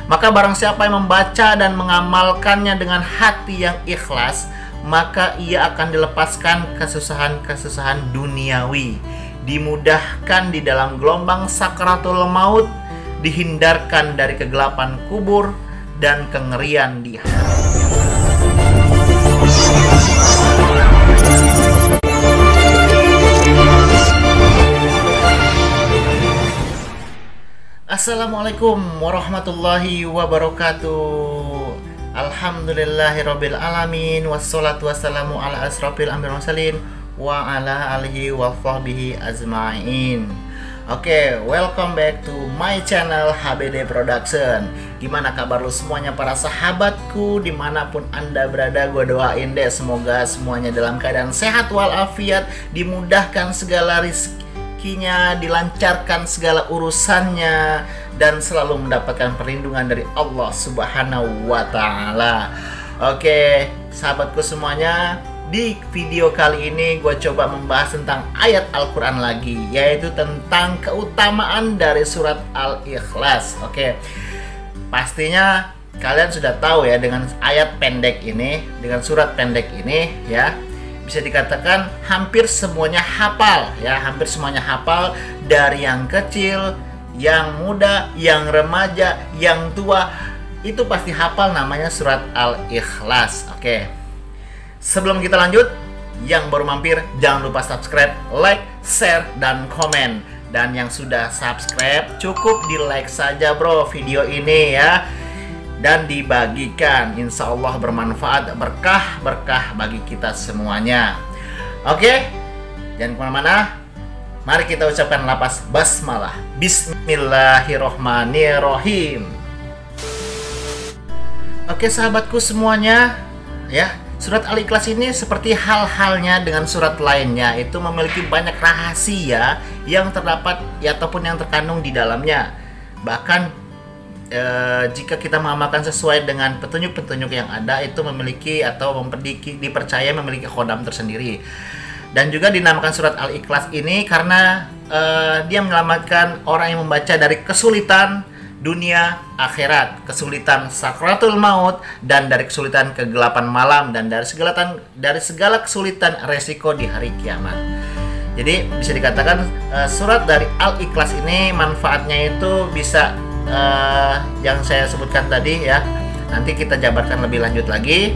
Maka barang siapa yang membaca dan mengamalkannya dengan hati yang ikhlas, maka ia akan dilepaskan kesusahan-kesusahan duniawi, dimudahkan di dalam gelombang sakratul maut, dihindarkan dari kegelapan kubur dan kengerian di hati. Assalamualaikum warahmatullahi wabarakatuh. Alhamdulillahirabbil alamin, wassalatu wassalamu ala asrofil anbiya'i wal mursalin wa ala alihi wa sahbihi ajmain. Oke, welcome back to my channel HBD Production. Gimana kabar lu semuanya para sahabatku, dimanapun anda berada? Gue doain deh semoga semuanya dalam keadaan sehat walafiat, dimudahkan segala rezekinya, dilancarkan segala urusannya, dan selalu mendapatkan perlindungan dari Allah Subhanahu wa Ta'ala. Oke, sahabatku semuanya, di video kali ini gue coba membahas tentang ayat Al-Quran lagi, yaitu tentang keutamaan dari surat Al-Ikhlas. Oke, pastinya kalian sudah tahu ya, dengan ayat pendek ini, dengan surat pendek ini ya, bisa dikatakan hampir semuanya hafal ya, hampir semuanya hafal, dari yang kecil, yang muda, yang remaja, yang tua, itu pasti hafal namanya surat Al-Ikhlas. Oke, sebelum kita lanjut, yang baru mampir jangan lupa subscribe, like, share, dan komen. Dan yang sudah subscribe cukup di like saja bro video ini ya, dan dibagikan, insya Allah bermanfaat, berkah bagi kita semuanya. Oke, jangan kemana-mana, mari kita ucapkan lapas basmalah. Bismillahirrohmanirrohim. Oke sahabatku semuanya ya, surat Al-Ikhlas ini seperti hal-halnya dengan surat lainnya, itu memiliki banyak rahasia yang terdapat ya, ataupun yang terkandung di dalamnya. Bahkan jika kita mengamalkan sesuai dengan petunjuk-petunjuk yang ada, itu memiliki atau dipercaya memiliki khodam tersendiri. Dan juga dinamakan surat Al-Ikhlas ini karena dia menyelamatkan orang yang membaca dari kesulitan dunia akhirat, kesulitan sakratul maut, dan dari kesulitan kegelapan malam, dan dari segala kesulitan resiko di hari kiamat. Jadi bisa dikatakan surat dari Al-Ikhlas ini manfaatnya itu bisa yang saya sebutkan tadi ya, nanti kita jabarkan lebih lanjut lagi,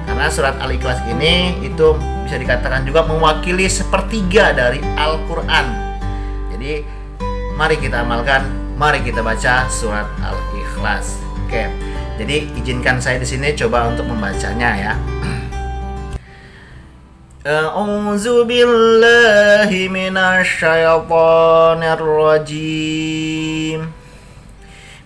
karena surat Al-Ikhlas ini itu bisa dikatakan juga mewakili sepertiga dari Al-Quran. Jadi mari kita amalkan, mari kita baca surat Al-Ikhlas. Oke, jadi izinkan saya di sini coba untuk membacanya ya. A'udzu billahi minasyaitonir rajim.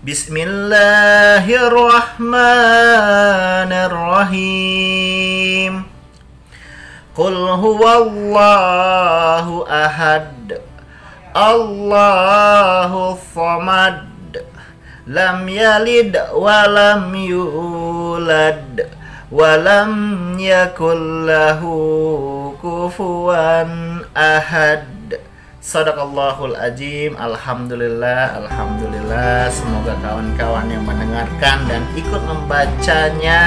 Bismillahirrahmanirrahim. Qul huwallahu ahad, Allahu samad, lam yalid wa lam yulad wa lam yakul lahu kufuwan ahad. Shadaqallahul azim. Alhamdulillah, alhamdulillah. Semoga kawan-kawan yang mendengarkan dan ikut membacanya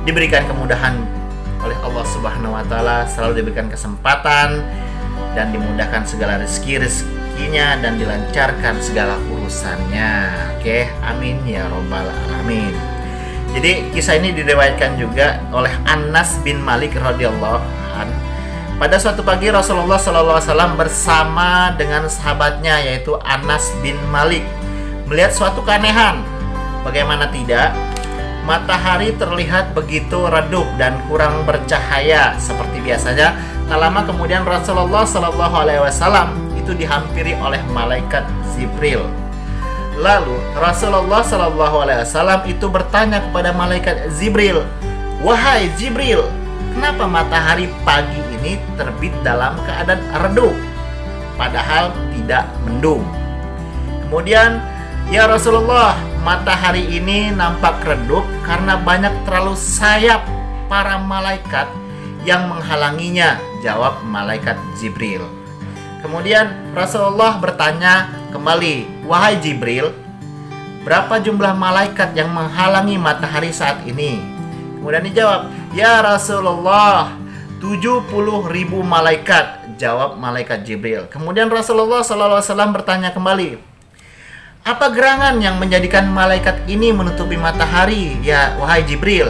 diberikan kemudahan oleh Allah Subhanahu wa Ta'ala, selalu diberikan kesempatan dan dimudahkan segala rezekinya, dan dilancarkan segala urusannya. Oke, amin ya robbal alamin. Jadi kisah ini diriwayatkan juga oleh Anas bin Malik radhiyallahu anhu. Pada suatu pagi Rasulullah SAW bersama dengan sahabatnya, yaitu Anas bin Malik, melihat suatu keanehan. Bagaimana tidak, matahari terlihat begitu redup dan kurang bercahaya seperti biasanya. Tak lama kemudian Rasulullah SAW itu dihampiri oleh malaikat Jibril. Lalu Rasulullah SAW itu bertanya kepada malaikat Jibril, "Wahai Jibril, kenapa matahari pagi ini terbit dalam keadaan redup, padahal tidak mendung?" Kemudian, "Ya Rasulullah, matahari ini nampak redup karena banyak terlalu sayap para malaikat yang menghalanginya," jawab malaikat Jibril. Kemudian Rasulullah bertanya kembali, "Wahai Jibril, berapa jumlah malaikat yang menghalangi matahari saat ini? Kemudian dijawab, ya Rasulullah, 70.000 malaikat. Jawab malaikat Jibril. Kemudian Rasulullah SAW bertanya kembali, apa gerangan yang menjadikan malaikat ini menutupi matahari, ya wahai Jibril?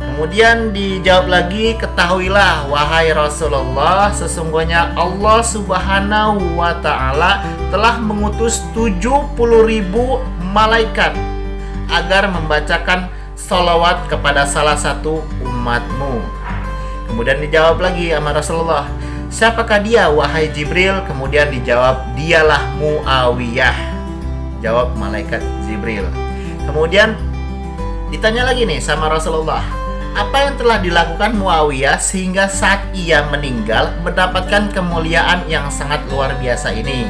Kemudian dijawab lagi, ketahuilah wahai Rasulullah, sesungguhnya Allah Subhanahu wa Ta'ala telah mengutus 70.000 malaikat agar membacakan sholawat kepada salah satu umatmu. Kemudian dijawab lagi sama Rasulullah, siapakah dia wahai Jibril? Kemudian dijawab, dialah Muawiyah. Jawab malaikat Jibril. Kemudian ditanya lagi nih sama Rasulullah, apa yang telah dilakukan Muawiyah sehingga saat ia meninggal mendapatkan kemuliaan yang sangat luar biasa ini?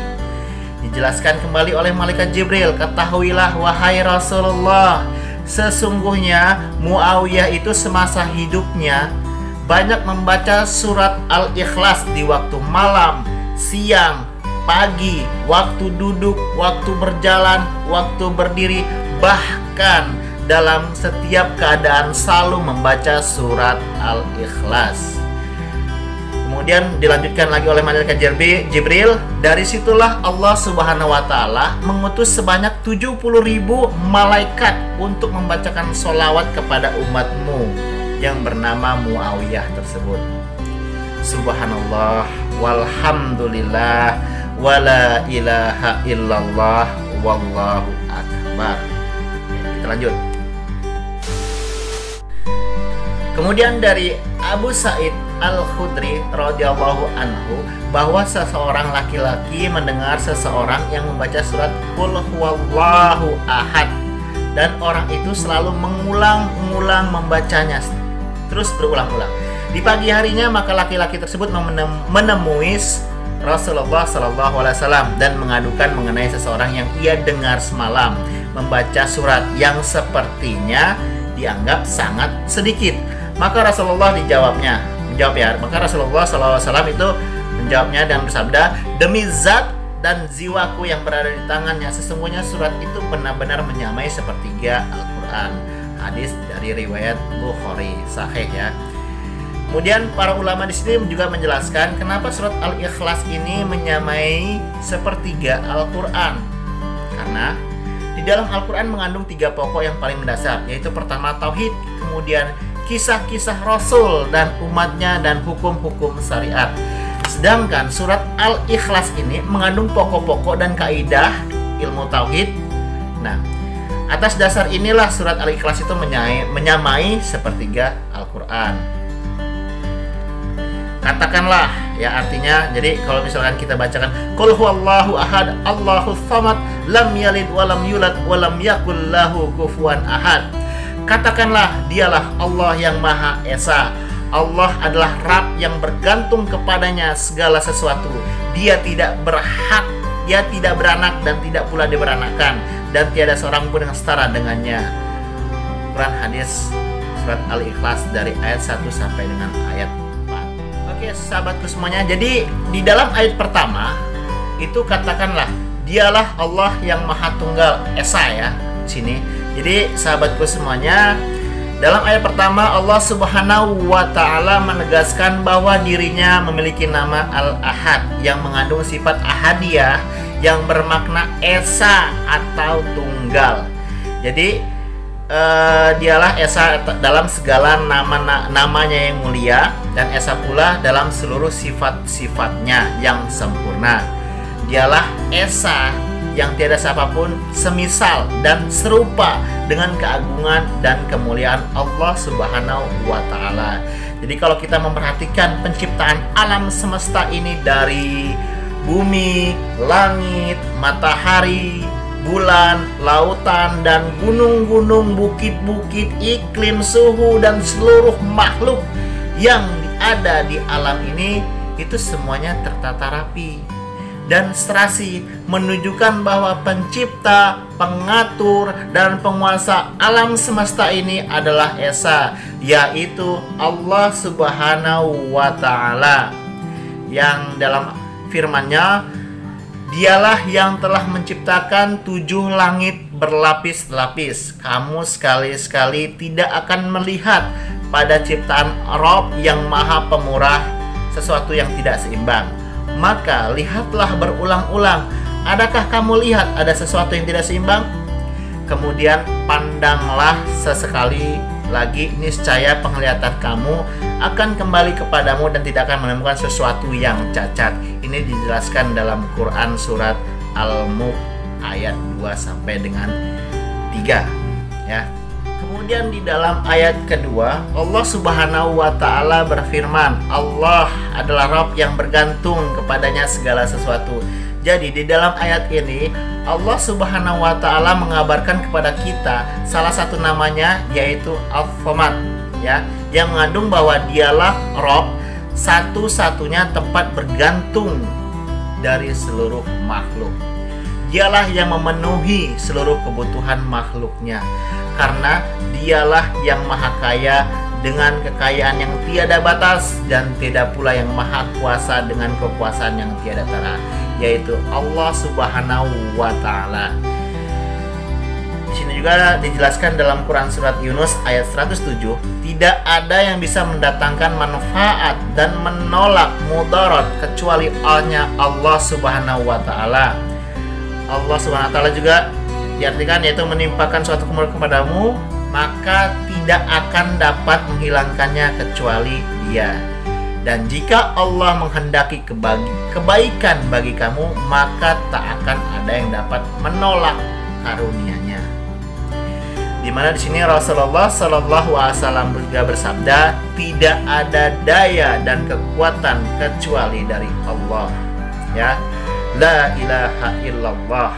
Dijelaskan kembali oleh malaikat Jibril, ketahuilah wahai Rasulullah, sesungguhnya Muawiyah itu semasa hidupnya banyak membaca surat Al-Ikhlas di waktu malam, siang, pagi, waktu duduk, waktu berjalan, waktu berdiri, bahkan dalam setiap keadaan selalu membaca surat Al-Ikhlas. Kemudian dilanjutkan lagi oleh malaikat Jibril, dari situlah Allah Subhanahu wa Ta'ala mengutus sebanyak 70.000 malaikat untuk membacakan sholawat kepada umatmu yang bernama Muawiyah tersebut. Subhanallah, walhamdulillah, wala ilaha illallah, wallahu akbar. Kita lanjut. Kemudian dari Abu Sa'id Al-Khudri radhiyallahu anhu bahwa seseorang laki-laki mendengar seseorang yang membaca surat Qul huwallahu ahad, dan orang itu selalu mengulang-ulang membacanya terus berulang-ulang. Di pagi harinya maka laki-laki tersebut menemui Rasulullah SAW dan mengadukan mengenai seseorang yang ia dengar semalam membaca surat yang sepertinya dianggap sangat sedikit. Maka Rasulullah Maka Rasulullah SAW itu menjawabnya dan bersabda, demi zat dan jiwaku yang berada di tangannya, sesungguhnya surat itu benar-benar menyamai sepertiga Al-Quran. Hadis dari riwayat Bukhari, sahih ya. Kemudian para ulama di sini juga menjelaskan kenapa surat Al-Ikhlas ini menyamai sepertiga Al-Quran. Karena di dalam Al-Quran mengandung 3 pokok yang paling mendasar, yaitu pertama tauhid, kemudian kisah-kisah Rasul dan umatnya, dan hukum-hukum syariat. Sedangkan surat Al-Ikhlas ini mengandung pokok-pokok dan kaidah ilmu tauhid. Nah, atas dasar inilah surat Al-Ikhlas itu menyamai sepertiga Al-Quran. Katakanlah, ya artinya, jadi kalau misalkan kita bacakan Qul huwallahu ahad, Allahus samad, lam yalid walam yulad walam yakul lahu kufuwan ahad. Katakanlah, dialah Allah yang Maha Esa. Allah adalah Rabb yang bergantung kepadanya segala sesuatu. Dia tidak berhak, dia tidak beranak dan tidak pula diberanakan, dan tiada seorang pun yang setara dengannya. Quran hadis surat Al-Ikhlas dari ayat 1 sampai dengan ayat 4. Oke, sahabatku semuanya. Jadi di dalam ayat pertama itu katakanlah, dialah Allah yang Maha Tunggal Esa ya di sini. Jadi sahabatku semuanya, dalam ayat pertama Allah Subhanahu wa Ta'ala menegaskan bahwa dirinya memiliki nama Al-Ahad yang mengandung sifat ahadiyah yang bermakna esa atau tunggal. Jadi dialah esa dalam segala namanya yang mulia, dan esa pula dalam seluruh sifat-sifatnya yang sempurna. Dialah esa yang tiada siapapun semisal dan serupa dengan keagungan dan kemuliaan Allah Subhanahu wa Ta'ala. Jadi kalau kita memperhatikan penciptaan alam semesta ini, dari bumi, langit, matahari, bulan, lautan, dan gunung-gunung, bukit-bukit, iklim, suhu, dan seluruh makhluk yang ada di alam ini, itu semuanya tertata rapi dan serasi, menunjukkan bahwa pencipta, pengatur, dan penguasa alam semesta ini adalah Esa, yaitu Allah Subhanahu wa Ta'ala, yang dalam firman-Nya Dialah yang telah menciptakan 7 langit berlapis-lapis. Kamu sekali-sekali tidak akan melihat pada ciptaan Rabb yang Maha Pemurah sesuatu yang tidak seimbang. Maka lihatlah berulang-ulang. Adakah kamu lihat ada sesuatu yang tidak seimbang? Kemudian pandanglah sesekali lagi, niscaya penglihatan kamu akan kembali kepadamu dan tidak akan menemukan sesuatu yang cacat. Ini dijelaskan dalam Quran surat Al-Mulk ayat 2 sampai dengan 3 ya. Kemudian di dalam ayat kedua Allah Subhanahu wa taala berfirman, Allah adalah Rabb yang bergantung kepadanya segala sesuatu. Jadi di dalam ayat ini Allah Subhanahu wa taala mengabarkan kepada kita salah satu namanya yaitu Al-Samad ya, yang mengandung bahwa dialah Rabb, satu-satunya tempat bergantung dari seluruh makhluk. Dialah yang memenuhi seluruh kebutuhan makhluknya, karena dialah yang maha kaya dengan kekayaan yang tiada batas dan tidak pula yang maha kuasa dengan kekuasaan yang tiada tara, yaitu Allah Subhanahu wa taala. Di sini juga dijelaskan dalam Quran surat Yunus ayat 107, tidak ada yang bisa mendatangkan manfaat dan menolak mudarat kecuali hanya Allah Subhanahu wa taala. Allah Subhanahu wa taala juga diartikan yaitu menimpakan suatu kemudahan kepadamu, maka tidak akan dapat menghilangkannya kecuali Dia. Dan jika Allah menghendaki kebaikan bagi kamu, maka tak akan ada yang dapat menolak karunia-Nya. Di mana di sini Rasulullah Shallallahu Alaihi Wasallam juga bersabda, tidak ada daya dan kekuatan kecuali dari Allah. Ya, la ilaha illallah.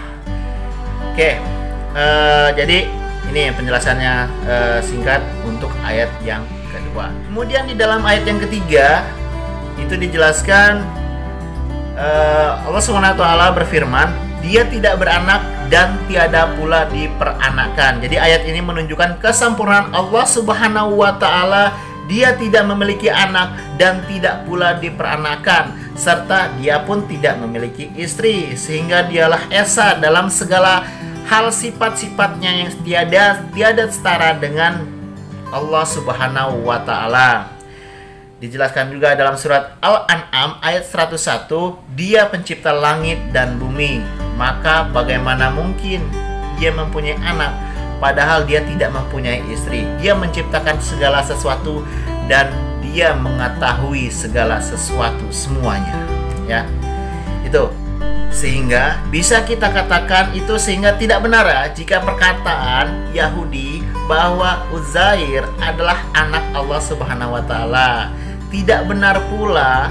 Oke, jadi ini penjelasannya singkat untuk ayat yang kedua. Kemudian di dalam ayat yang ketiga itu dijelaskan Allah Subhanahu wa taala berfirman, Dia tidak beranak dan tiada pula diperanakan. Jadi ayat ini menunjukkan kesempurnaan Allah Subhanahu wa taala. Dia tidak memiliki anak dan tidak pula diperanakan, serta Dia pun tidak memiliki istri, sehingga Dialah esa dalam segala hal, sifat-sifatnya yang tiada setara dengan Allah Subhanahu wa taala. Dijelaskan juga dalam surat Al-An'am ayat 101, Dia pencipta langit dan bumi. Maka bagaimana mungkin Dia mempunyai anak padahal Dia tidak mempunyai istri? Dia menciptakan segala sesuatu dan Dia mengetahui segala sesuatu semuanya. Ya. Itu. Sehingga bisa kita katakan itu sehingga tidak benar ya, jika perkataan Yahudi bahwa Uzair adalah anak Allah Subhanahu wa taala. Tidak benar pula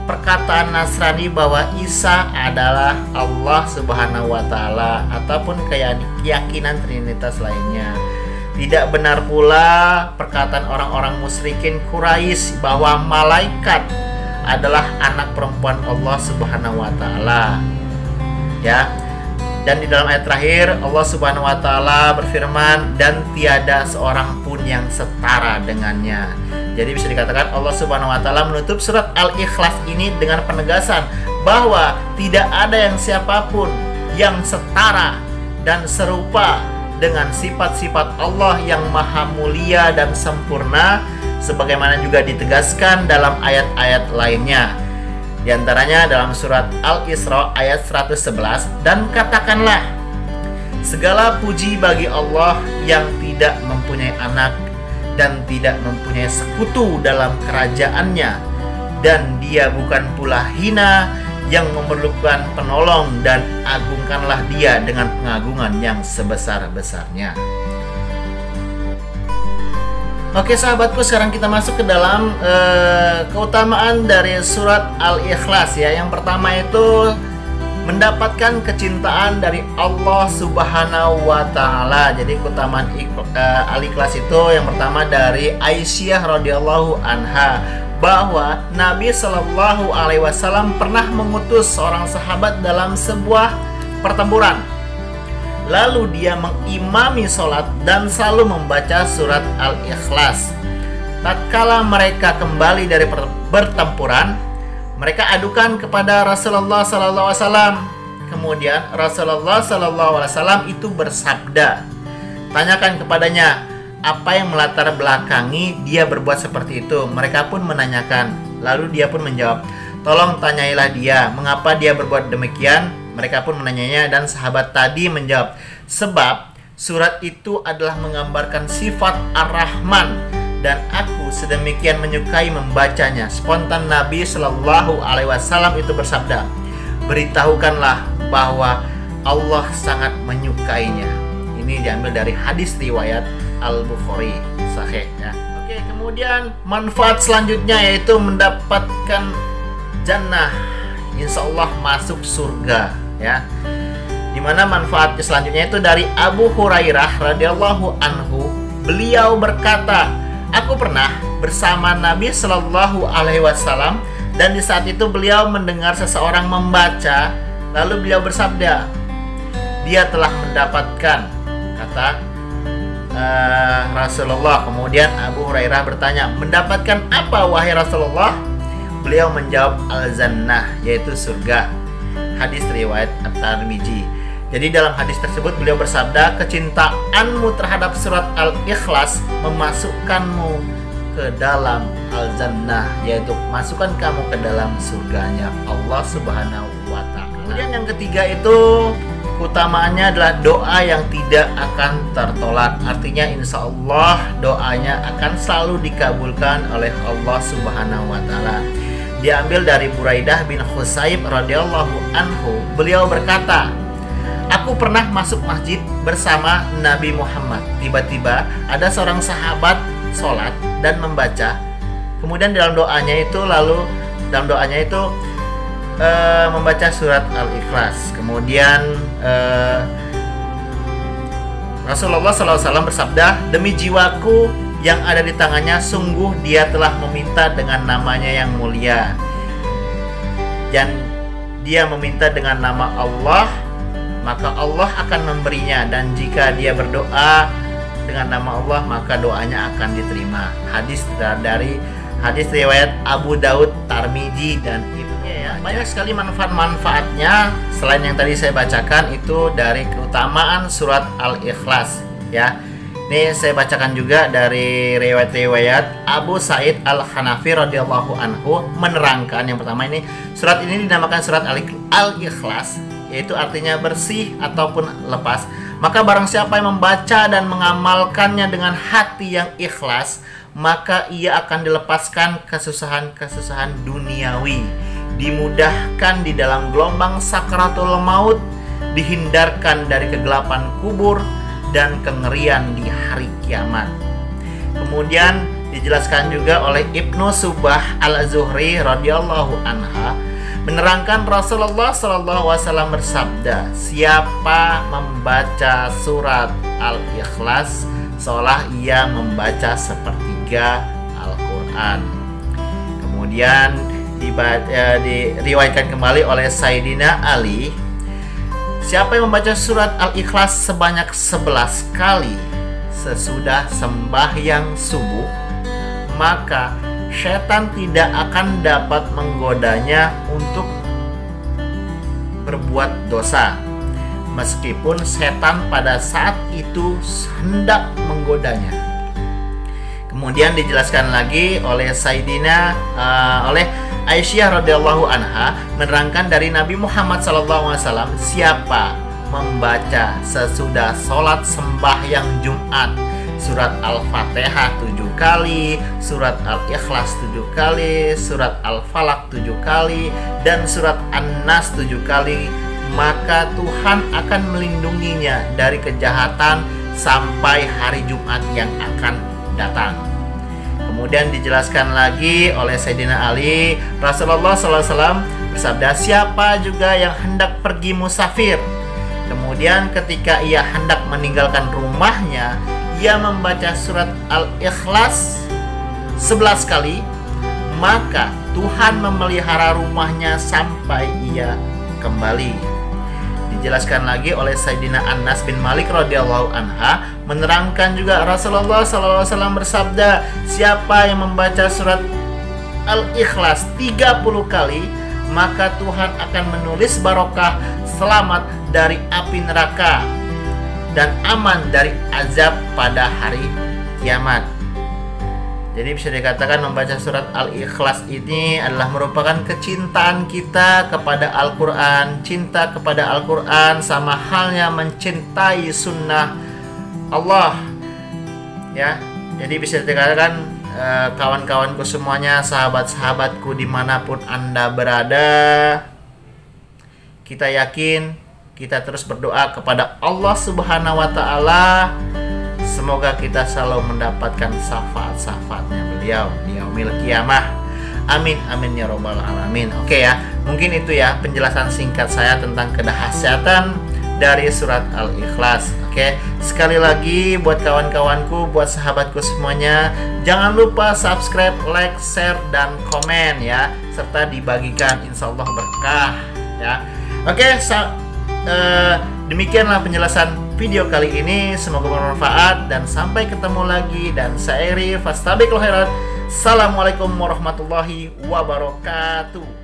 perkataan Nasrani bahwa Isa adalah Allah Subhanahu wa taala ataupun keyakinan Trinitas lainnya. Tidak benar pula perkataan orang-orang musyrikin Quraisy bahwa malaikat adalah anak perempuan Allah Subhanahu wa taala. Ya. Dan di dalam ayat terakhir Allah Subhanahu wa taala berfirman, dan tiada seorang pun yang setara dengannya. Jadi bisa dikatakan Allah Subhanahu wa taala menutup surat Al-Ikhlas ini dengan penegasan bahwa tidak ada yang siapapun yang setara dan serupa dengan sifat-sifat Allah yang maha mulia dan sempurna, sebagaimana juga ditegaskan dalam ayat-ayat lainnya. Di antaranya dalam surat Al-Isra ayat 111, dan katakanlah, segala puji bagi Allah yang tidak mempunyai anak dan tidak mempunyai sekutu dalam kerajaannya, dan Dia bukan pula hina yang memerlukan penolong, dan agungkanlah Dia dengan pengagungan yang sebesar-besarnya. Oke sahabatku, sekarang kita masuk ke dalam keutamaan dari surat Al-Ikhlas ya. Yang pertama itu mendapatkan kecintaan dari Allah Subhanahu wa taala. Jadi keutamaan Al-Ikhlas itu yang pertama dari Aisyah radhiyallahu anha, bahwa Nabi Shallallahu alaihi wasallam pernah mengutus seorang sahabat dalam sebuah pertempuran. Lalu dia mengimami sholat dan selalu membaca surat Al-Ikhlas. Tatkala mereka kembali dari pertempuran, mereka adukan kepada Rasulullah SAW Kemudian Rasulullah SAW itu bersabda, tanyakan kepadanya apa yang melatar belakangi dia berbuat seperti itu. Mereka pun menanyakan, lalu dia pun menjawab, tolong tanyailah dia mengapa dia berbuat demikian. Mereka pun menanyanya, dan sahabat tadi menjawab, sebab surat itu adalah menggambarkan sifat Ar-Rahman dan aku sedemikian menyukai membacanya. Spontan Nabi Shallallahu Alaihi Wasallam itu bersabda, beritahukanlah bahwa Allah sangat menyukainya. Ini diambil dari hadis riwayat Al-Bukhari sahih ya. Oke, kemudian manfaat selanjutnya yaitu mendapatkan jannah, insya Allah masuk surga ya. Dimana manfaatnya selanjutnya itu dari Abu Hurairah radhiyallahu anhu. Beliau berkata, aku pernah bersama Nabi Shallallahu Alaihi Wasallam, dan di saat itu beliau mendengar seseorang membaca, lalu beliau bersabda, dia telah mendapatkan, kata Rasulullah. Kemudian Abu Hurairah bertanya, mendapatkan apa wahai Rasulullah? Beliau menjawab, al-jannah, yaitu surga. Hadis riwayat At-Tirmidzi. Jadi dalam hadis tersebut beliau bersabda, kecintaanmu terhadap surat Al-Ikhlas memasukkanmu ke dalam al-jannah, yaitu masukkan kamu ke dalam surganya Allah Subhanahu wa Ta'ala. Kemudian yang ketiga itu keutamaannya adalah doa yang tidak akan tertolak. Artinya insya Allah doanya akan selalu dikabulkan oleh Allah Subhanahu wa Ta'ala. Diambil dari Buraidah bin Husayb radhiyallahu anhu. Beliau berkata, aku pernah masuk masjid bersama Nabi Muhammad. Tiba-tiba ada seorang sahabat sholat dan membaca. Kemudian dalam doanya itu membaca surat Al-Ikhlas. Kemudian Rasulullah SAW bersabda, demi jiwaku yang ada di tangannya, sungguh dia telah meminta dengan namanya yang mulia, dan dia meminta dengan nama Allah, maka Allah akan memberinya, dan jika dia berdoa dengan nama Allah, maka doanya akan diterima. Hadis dari hadis riwayat Abu Daud, Tirmidzi, dan Ibnu ya. Banyak sekali manfaat-manfaatnya selain yang tadi saya bacakan itu dari keutamaan surat Al-Ikhlas ya. Ini saya bacakan juga dari riwayat-riwayat Abu Sa'id Al-Hanafi radhiyallahu anhu menerangkan. Yang pertama, ini surat ini dinamakan surat Al-Ikhlas, yaitu artinya bersih ataupun lepas. Maka barang siapa yang membaca dan mengamalkannya dengan hati yang ikhlas, maka ia akan dilepaskan kesusahan-kesusahan duniawi, dimudahkan di dalam gelombang sakratul maut, dihindarkan dari kegelapan kubur dan kengerian di hari kiamat. Kemudian dijelaskan juga oleh Ibnu Subah Al-Zuhri radhiyallahu anha menerangkan Rasulullah SAW bersabda, siapa membaca surat Al-Ikhlas seolah ia membaca sepertiga Al-Quran. Kemudian diriwayatkan kembali oleh Sayyidina Ali, siapa yang membaca surat Al-Ikhlas sebanyak 11 kali sesudah sembahyang subuh, maka setan tidak akan dapat menggodanya untuk berbuat dosa, meskipun setan pada saat itu hendak menggodanya. Kemudian dijelaskan lagi oleh oleh Aisyah radhiyallahu anha menerangkan dari Nabi Muhammad SAW, siapa membaca sesudah sholat sembahyang Jumat surat Al-Fatihah 7 kali, surat Al-Ikhlas 7 kali, surat Al-Falaq 7 kali, dan surat An-Nas 7 kali, maka Tuhan akan melindunginya dari kejahatan sampai hari Jumat yang akan datang. Kemudian dijelaskan lagi oleh Sayyidina Ali, Rasulullah SAW bersabda, siapa juga yang hendak pergi musafir, kemudian ketika ia hendak meninggalkan rumahnya, ia membaca surat Al-Ikhlas 11 kali, maka Tuhan memelihara rumahnya sampai ia kembali. Dijelaskan lagi oleh Sayyidina Anas bin Malik radhiyallahu anha menerangkan juga Rasulullah SAW bersabda, siapa yang membaca surat Al-Ikhlas 30 kali, maka Tuhan akan menulis barokah 100 selamat dari api neraka dan aman dari azab pada hari kiamat. Jadi bisa dikatakan membaca surat Al-Ikhlas ini adalah merupakan kecintaan kita kepada Al-Quran. Cinta kepada Al-Quran sama halnya mencintai sunnah Allah. Ya, jadi bisa dikatakan kawan-kawanku semuanya, sahabat-sahabatku dimanapun Anda berada, kita yakin, kita terus berdoa kepada Allah Subhanahu wa Ta'ala. Semoga kita selalu mendapatkan syafaat-syafaatnya beliau di yaumil qiyamah. Amin amin ya robbal alamin. Oke ya, mungkin itu ya penjelasan singkat saya tentang kedahsyatan dari surat Al-Ikhlas. Oke, sekali lagi buat kawan-kawanku, buat sahabatku semuanya, jangan lupa subscribe, like, share, dan komen ya, serta dibagikan, insya Allah berkah ya. Oke, demikianlah penjelasan video kali ini, semoga bermanfaat dan sampai ketemu lagi. Dan saya Eri, fastabiqul khairat. Assalamualaikum warahmatullahi wabarakatuh.